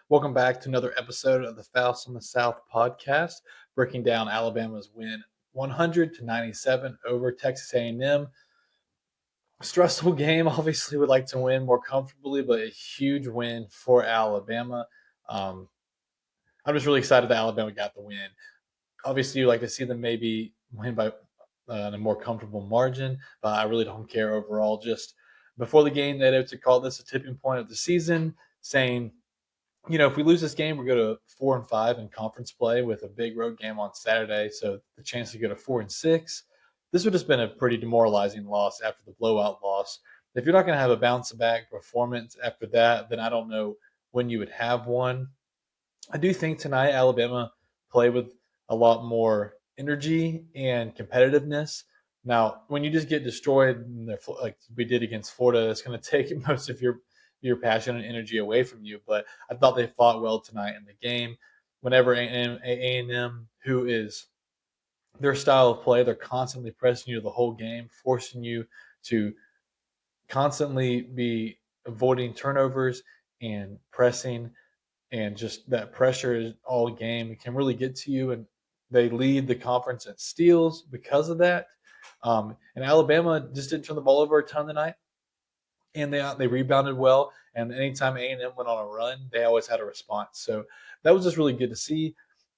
Welcome back to another episode of the Foust on the South podcast, breaking down Alabama's win 100-97 over Texas A&M. Stressful game. Obviously, would like to win more comfortably, but a huge win for Alabama. Um, I'm just really excited that Alabama got the win. Obviously, you like to see them maybe win by a more comfortable margin, but I really don't care overall. Just before the game, they had to call this a tipping point of the season, saying if we lose this game, we go to 4-5 in conference play with a big road game on Saturday. So the chance to go to 4-6. This would have just been a pretty demoralizing loss after the blowout loss. If you're not going to have a bounce back performance after that, then I don't know when you would have one. I do think tonight Alabama played with a lot more energy and competitiveness. Now, when you just get destroyed like we did against Florida, it's going to take most of your passion and energy away from you. But I thought they fought well tonight in the game. Whenever A&M, who is their style of play, they're constantly pressing you the whole game, forcing you to constantly be avoiding turnovers and pressing, and just that pressure all game can really get to you. And they lead the conference in steals because of that. And Alabama just didn't turn the ball over a ton tonight, and they rebounded well. And anytime A&M went on a run, they always had a response. So that was just really good to see.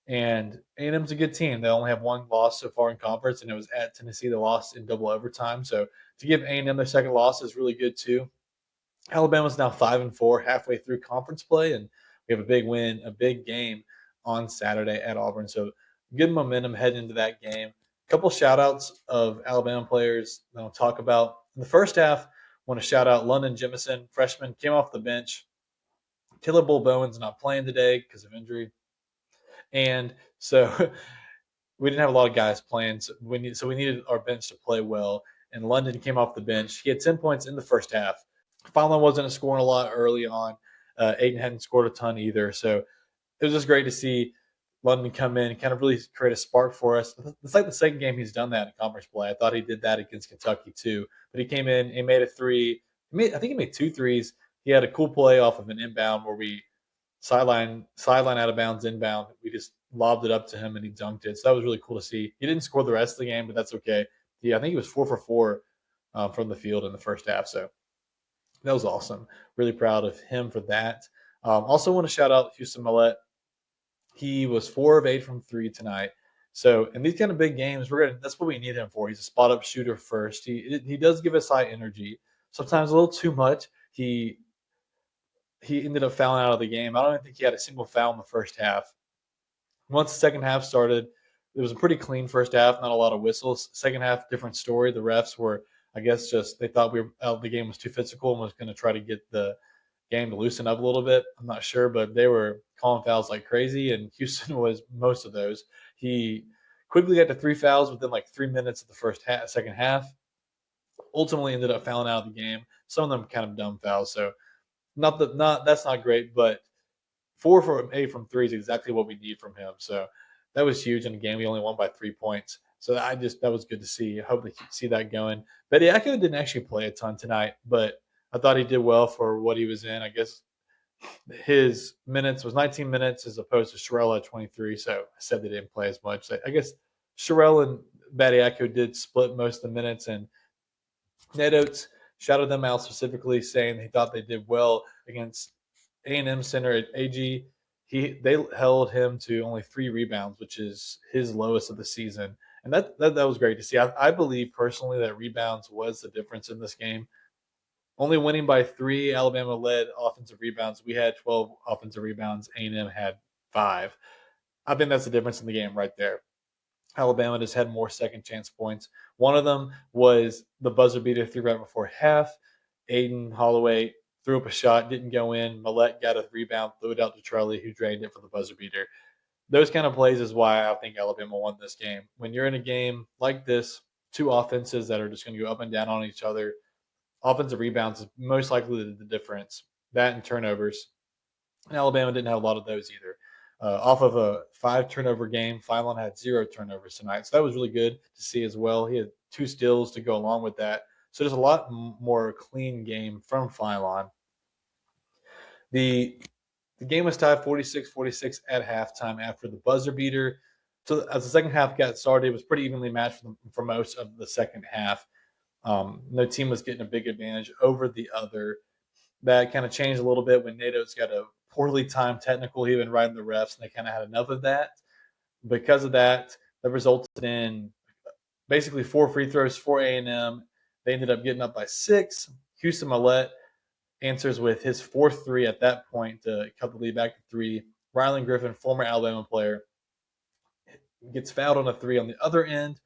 And A&M's a good team. They only have one loss so far in conference, and it was at Tennessee. They lost in double overtime. So to give A&M their second loss is really good too. Alabama's now 5-4, halfway through conference play, and we have a big win, a big game on Saturday at Auburn. So good momentum heading into that game. A couple shout outs of Alabama players that I'll talk about. In the first half, I want to shout out London Jemison, freshman, came off the bench. Taylor Bull Bowen's not playing today because of injury. And so we didn't have a lot of guys playing. So we needed our bench to play well. And London came off the bench. He had 10 points in the first half. Fallon wasn't scoring a lot early on. Aiden hadn't scored a ton either. So it was just great to see London come in and kind of really create a spark for us. It's like the second game he's done that in conference play. I thought he did that against Kentucky too. But he came in, he made a three. I think he made two threes. He had a cool play off of an inbound where we sideline out of bounds inbound. We just lobbed it up to him and he dunked it. So that was really cool to see. He didn't score the rest of the game, but that's okay. I think he was 4 for 4 from the field in the first half. So that was awesome. Really proud of him for that. Also want to shout out Houston Millett. He was 4 of 8 from 3 tonight. So in these kind of big games, that's what we need him for. He's a spot up shooter first. He does give us high energy, sometimes a little too much. He ended up fouling out of the game. I don't even think he had a single foul in the first half. Once the second half started, it was a pretty clean first half, not a lot of whistles. Second half, different story. The refs were, I guess, just they thought the game was too physical and was going to try to get the game to loosen up a little bit. I'm not sure, but they were calling fouls like crazy, and Houston was most of those. He quickly got to 3 fouls within like 3 minutes of the second half. Ultimately, ended up fouling out of the game. Some of them kind of dumb fouls, so that's not great, but 4 for 8 from 3 is exactly what we need from him. So that was huge in the game. We only won by 3 points. So that was good to see. I hope they see that going. Bediako didn't actually play a ton tonight, but I thought he did well for what he was in. I guess his minutes was 19 minutes as opposed to Sherelle at 23. So I said they didn't play as much. I guess Sherelle and Bediako did split most of the minutes, and Ned Oates shouted them out specifically, saying he thought they did well against A&M center at AG. They held him to only 3 rebounds, which is his lowest of the season, and that was great to see. I believe personally that rebounds was the difference in this game. Only winning by 3, Alabama led offensive rebounds. We had 12 offensive rebounds. A&M had 5. I think that's the difference in the game right there. Alabama just had more second chance points. One of them was the buzzer beater 3 right before half. Aiden Holloway threw up a shot, didn't go in. Millett got a rebound, threw it out to Charlie, who drained it for the buzzer beater. Those kind of plays is why I think Alabama won this game. When you're in a game like this, two offenses that are just going to go up and down on each other, offensive rebounds is most likely the difference. That and turnovers. And Alabama didn't have a lot of those either. Off of a 5 turnover game, Phylon had 0 turnovers tonight. So that was really good to see as well. He had 2 steals to go along with that. So there's a lot more clean game from Phylon. The The game was tied 46-46 at halftime after the buzzer beater. So as the second half got started, it was pretty evenly matched for most of the second half. No team was getting a big advantage over the other. That kind of changed a little bit when NATO's got a poorly timed technical. He had been riding the refs, and they kind of had enough of that. Because of that, that resulted in basically 4 free throws for A&M. They ended up getting up by 6. Houston Millette answers with his 4th three at that point to cut the lead back to 3. Rylan Griffin, former Alabama player, gets fouled on a 3 on the other end.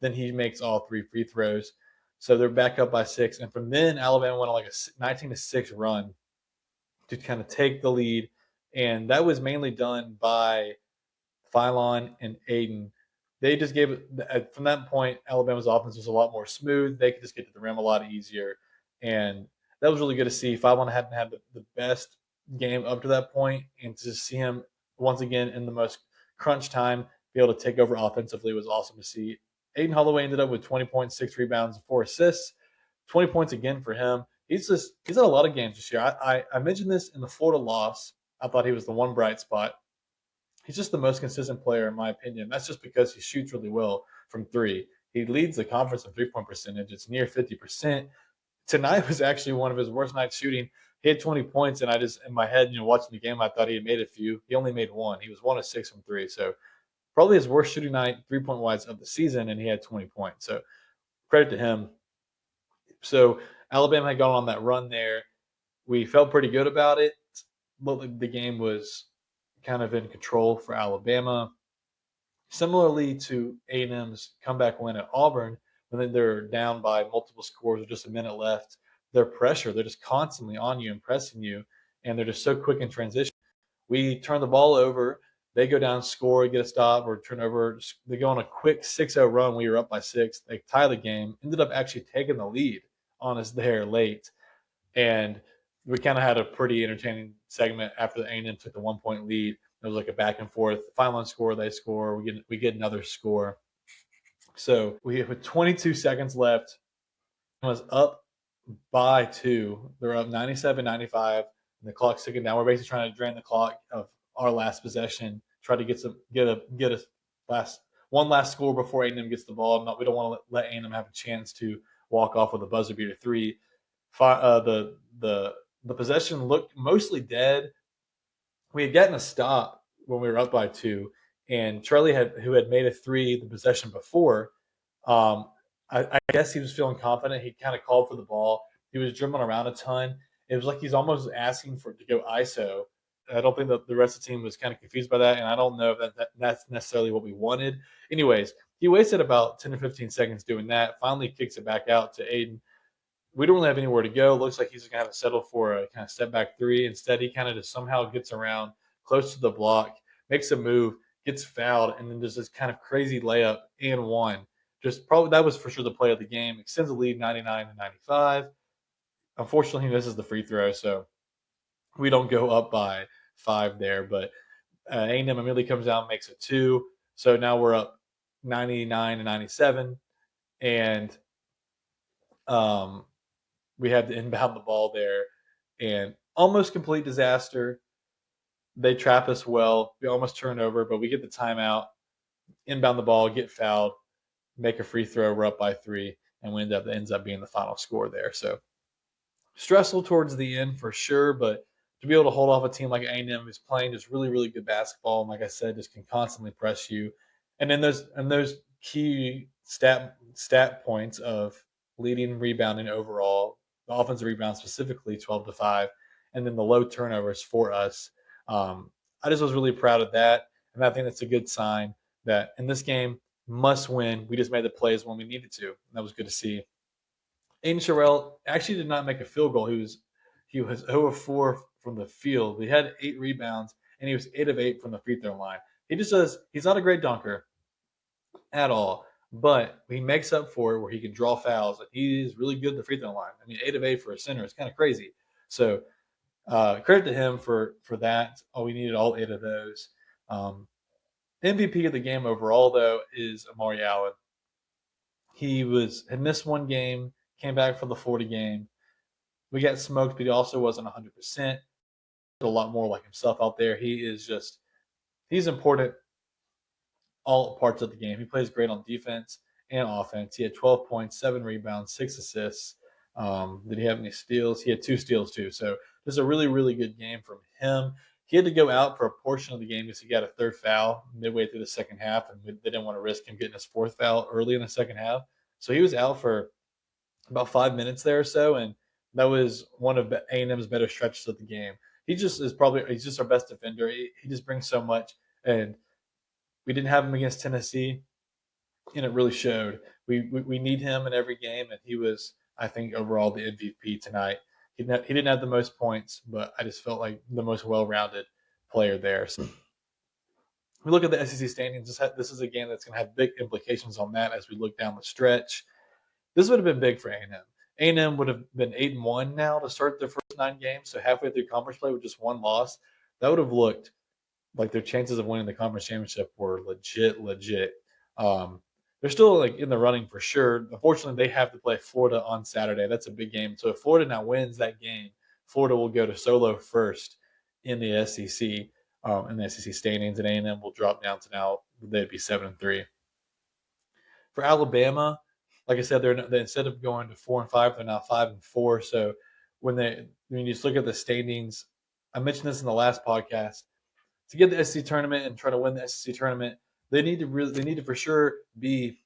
Then he makes all 3 free throws. So they're back up by 6. And from then, Alabama went on like a 19-6 run to kind of take the lead. And that was mainly done by Philon and Aiden. They just gave it, from that point, Alabama's offense was a lot more smooth. They could just get to the rim a lot easier. And that was really good to see. Philon hadn't had the best game up to that point, and to see him once again in the most crunch time be able to take over offensively was awesome to see. Aiden Holloway ended up with 20.6 rebounds and 4 assists, 20 points again for him. He's had a lot of games this year. I mentioned this in the Florida loss. I thought he was the one bright spot. He's just the most consistent player in my opinion. That's just because he shoots really well from 3. He leads the conference in 3-point percentage. It's near 50%. Tonight was actually one of his worst nights shooting. He had 20 points, and I just, in my head, watching the game, I thought he had made a few. He only made 1. He was 1 of 6 from 3. So probably his worst shooting night, 3-point wise of the season, and he had 20 points. So credit to him. So Alabama had gone on that run there. We felt pretty good about it. The game was kind of in control for Alabama. Similarly to A&M's comeback win at Auburn, when they're down by multiple scores with just a minute left, they're just constantly on you and pressing you, and they're just so quick in transition. We turn the ball over, they go down, score, get a stop, or turn over. They go on a quick 6-0 run. We were up by 6. They tie the game, ended up actually taking the lead on us there late. And we kind of had a pretty entertaining segment after the A&M took the 1-point lead. It was like a back and forth. Final score, they score. We get another score. So we have 22 seconds left. It was up by 2. They're up 97-95, and the clock's ticking down. We're basically trying to drain the clock of our last possession. Try to get one last score before A&M gets the ball. We don't want to let A&M have a chance to walk off with a buzzer beater 3. The possession looked mostly dead. We had gotten a stop when we were up by 2, and Charlie who had made a 3 the possession before. I guess he was feeling confident. He kind of called for the ball. He was dribbling around a ton. It was like he's almost asking to go ISO. I don't think that the rest of the team was kind of confused by that, and I don't know if that's necessarily what we wanted. Anyways, he wasted about 10 or 15 seconds doing that. Finally kicks it back out to Aiden. We don't really have anywhere to go. Looks like he's going to have to settle for a kind of step back 3. Instead, he kind of just somehow gets around close to the block, makes a move, gets fouled, and then does this kind of crazy layup and 1. Just probably that was for sure the play of the game. Extends the lead 99-95. Unfortunately, he misses the free throw, so we don't go up by 5 there. But A&M immediately comes down, makes it 2. So now we're up 99-97, and we had to inbound the ball there, and almost complete disaster. They trap us well. We almost turn over, but we get the timeout, inbound the ball, get fouled, make a free throw. We're up by 3, and that ends up being the final score there. So stressful towards the end for sure, but to be able to hold off a team like A&M who's playing just really, really good basketball, and like I said, just can constantly press you. And then those key stat points of leading rebounding overall, the offensive rebound specifically 12-5, and then the low turnovers for us. I just was really proud of that, and I think that's a good sign that in this game, must win. We just made the plays when we needed to. That was good to see. Aiden Sherrill actually did not make a field goal. He was 0 of 4 from the field. He had 8 rebounds, and he was 8 of 8 from the free throw line. He's not a great dunker at all, but he makes up for it where he can draw fouls. And he is really good at the free throw line. I mean, 8 of 8 for a center is kind of crazy. So credit to him for that. We needed all 8 of those. MVP of the game overall, though, is Amari Allen. He had missed 1 game, came back for the 40 game. We got smoked, but he also wasn't 100%. a lot more like himself out there. He's important all parts of the game. He plays great on defense and offense. He had 12 points, 7 rebounds, 6 assists. Did he have any steals? He had 2 steals too. So just a really, really good game from him. He had to go out for a portion of the game because he got a 3rd foul midway through the second half, and they didn't want to risk him getting his 4th foul early in the second half. So he was out for about 5 minutes there or so, and that was one of A&M's better stretches of the game. He's just our best defender. He just brings so much, and we didn't have him against Tennessee, and it really showed. We need him in every game, and he was, I think, overall the MVP tonight. He didn't have the most points, but I just felt like the most well-rounded player there. So we look at the SEC standings. This is a game that's going to have big implications on that as we look down the stretch. This would have been big for A&M. A&M would have been 8-1 now to start their first 9 games, so halfway through conference play with just 1 loss. That would have looked like their chances of winning the conference championship were legit. They're still like in the running for sure. Unfortunately, they have to play Florida on Saturday. That's a big game. So if Florida now wins that game, Florida will go to solo first in the SEC, in the SEC standings, and A&M will drop down to now they'd be 7-3. For Alabama, like I said, they instead of going to 4-5, they're now 5-4. So when you just look at the standings, I mentioned this in the last podcast. To get the SEC tournament and try to win the SEC tournament, they need to for sure be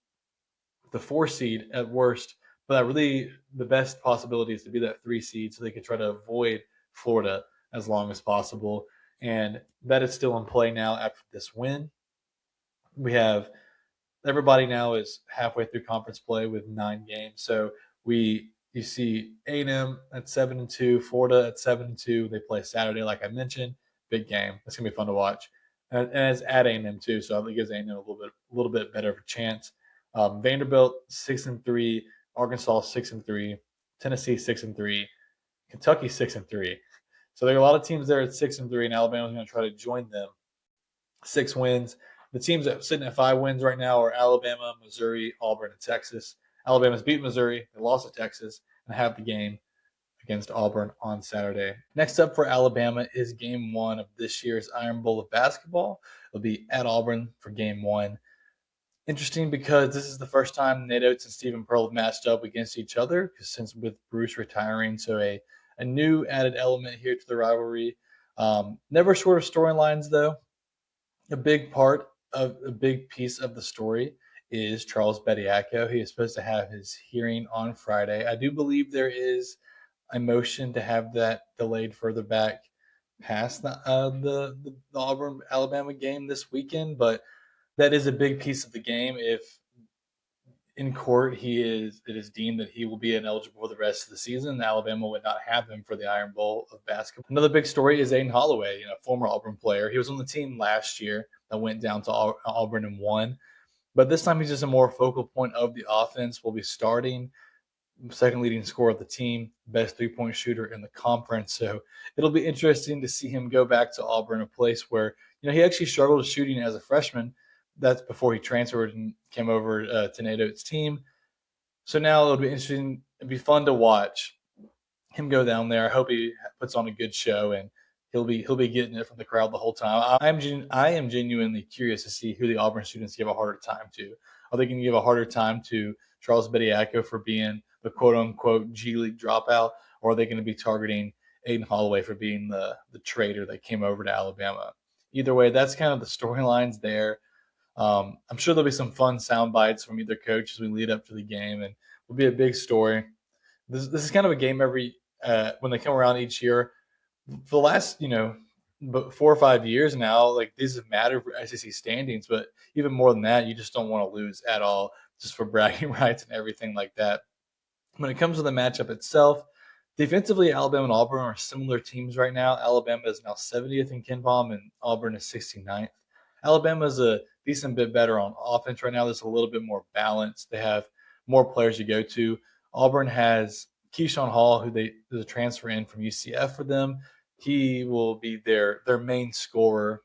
the 4 seed at worst, but really the best possibility is to be that 3 seed so they could try to avoid Florida as long as possible. And that is still in play now after this win. We have everybody now is halfway through conference play with 9 games. So you see A&M at 7-2, Florida at 7-2. They play Saturday, like I mentioned. Big game. It's gonna be fun to watch, and it's at A&M too, so I think it gives A&M a little bit better of a chance. Vanderbilt 6-3, Arkansas 6-3, Tennessee 6-3, Kentucky 6-3. So there are a lot of teams there at 6-3, and Alabama's going to try to join them. 6 wins. The teams that are sitting at 5 wins right now are Alabama, Missouri, Auburn, and Texas. Alabama's beat Missouri, they lost to Texas, and have the game against Auburn on Saturday. Next up for Alabama is Game 1 of this year's Iron Bowl of basketball. It'll be at Auburn for Game 1. Interesting because this is the first time Nate Oates and Stephen Pearl have matched up against each other since with Bruce retiring. So a new added element here to the rivalry. Never short of storylines, though. A big piece of the story is Charles Bediako. He is supposed to have his hearing on Friday. I do believe there is a motion to have that delayed further back past the Auburn Alabama game this weekend, but that is a big piece of the game. If in court it is deemed that he will be ineligible for the rest of the season, Alabama would not have him for the Iron Bowl of basketball. Another big story is Aiden Holloway, former Auburn player. He was on the team last year that went down to Auburn and won, but this time he's just a more focal point of the offense. Will be starting, second leading scorer of the team, best 3-point shooter in the conference. So it'll be interesting to see him go back to Auburn, a place where he actually struggled shooting as a freshman. That's before he transferred and came over to Nate Oates' team. So now it'll be interesting. It'll be fun to watch him go down there. I hope he puts on a good show, and he'll be getting it from the crowd the whole time. I am genuinely curious to see who the Auburn students give a harder time to. Are they going to give a harder time to Charles Bediako for being the quote-unquote G League dropout, or are they going to be targeting Aiden Holloway for being the traitor that came over to Alabama? Either way, that's kind of the storylines there. I'm sure there'll be some fun sound bites from either coach as we lead up to the game, and will be a big story. This is kind of a game every when they come around each year. For the last 4 or 5 years now, like these have mattered for SEC standings, but even more than that, you just don't want to lose at all, just for bragging rights and everything like that. When it comes to the matchup itself, defensively, Alabama and Auburn are similar teams right now. Alabama is now 70th in KenPom, and Auburn is 69th. Alabama is a decent bit better on offense right now. There's a little bit more balance. They have more players to go to. Auburn has Keyshawn Hall, there's a transfer in from UCF for them. He will be their main scorer.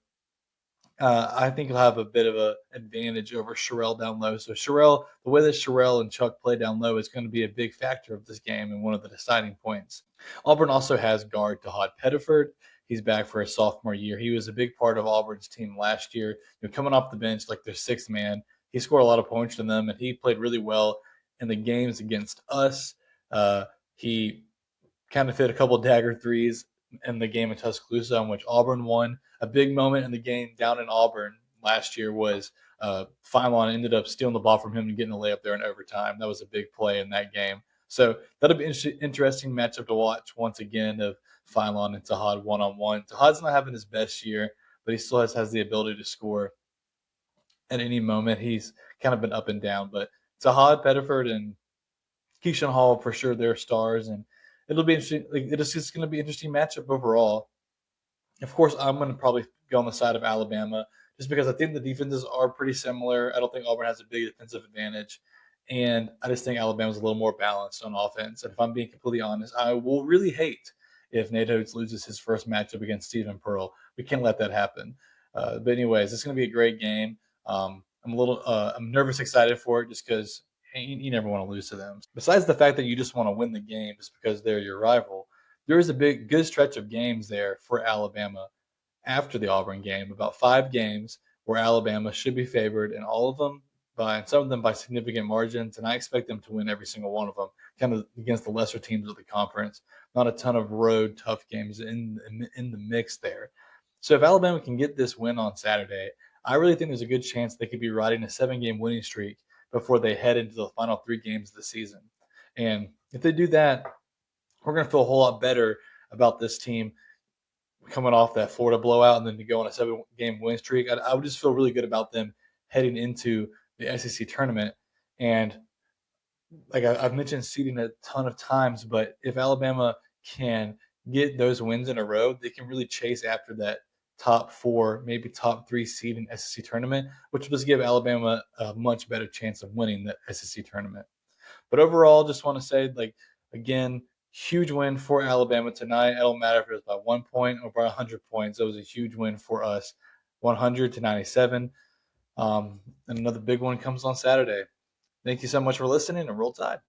I think he'll have a bit of an advantage over Sherrell down low. So the way that Sherrell and Chuck play down low is going to be a big factor of this game and one of the deciding points. Auburn also has guard Tahad Pettiford. he's back for his sophomore year. He was a big part of Auburn's team last year. Coming off the bench like their sixth man, he scored a lot of points for them, and he played really well in the games against us. He kind of hit a couple of dagger threes in the game in Tuscaloosa, in which Auburn won. A big moment in the game down in Auburn last year was Philon ended up stealing the ball from him and getting a layup there in overtime. That was a big play in that game. So that'll be an interesting matchup to watch once again of Philon and Tahad one-on-one. Tahad's not having his best year, but he still has the ability to score at any moment. He's kind of been up and down, but Tahad, Pettiford, and Keyshawn Hall for sure, they're stars, and it'll be interesting. It's just going to be an interesting matchup overall. Of course, I'm going to probably go on the side of Alabama just because I think the defenses are pretty similar. I don't think Auburn has a big defensive advantage, and I just think Alabama's a little more balanced on offense. And if I'm being completely honest, I will really hate if Nate Oates loses his first matchup against Stephen Pearl. We can't let that happen. But anyways, it's going to be a great game. I'm nervous, excited for it just because you never want to lose to them. Besides the fact that you just want to win the game just because they're your rival, there is a good stretch of games there for Alabama after the Auburn game, about 5 games where Alabama should be favored, and all of them some of them by significant margins, and I expect them to win every single one of them, kind of against the lesser teams of the conference. Not a ton of road tough games in the mix there. So if Alabama can get this win on Saturday, I really think there's a good chance they could be riding a 7-game winning streak before they head into the final 3 games of the season. And if they do that, we're going to feel a whole lot better about this team coming off that Florida blowout and then to go on a 7-game win streak. I would just feel really good about them heading into the SEC tournament. And like I've mentioned seeding a ton of times, but if Alabama can get those wins in a row, they can really chase after that top 4, maybe top 3 seed in SEC tournament, which will just give Alabama a much better chance of winning the SEC tournament. But overall, just want to say, again, huge win for Alabama tonight. It don't matter if it was by 1 point or by 100 points. It was a huge win for us, 100-97. And another big one comes on Saturday. Thank you so much for listening, and Roll Tide.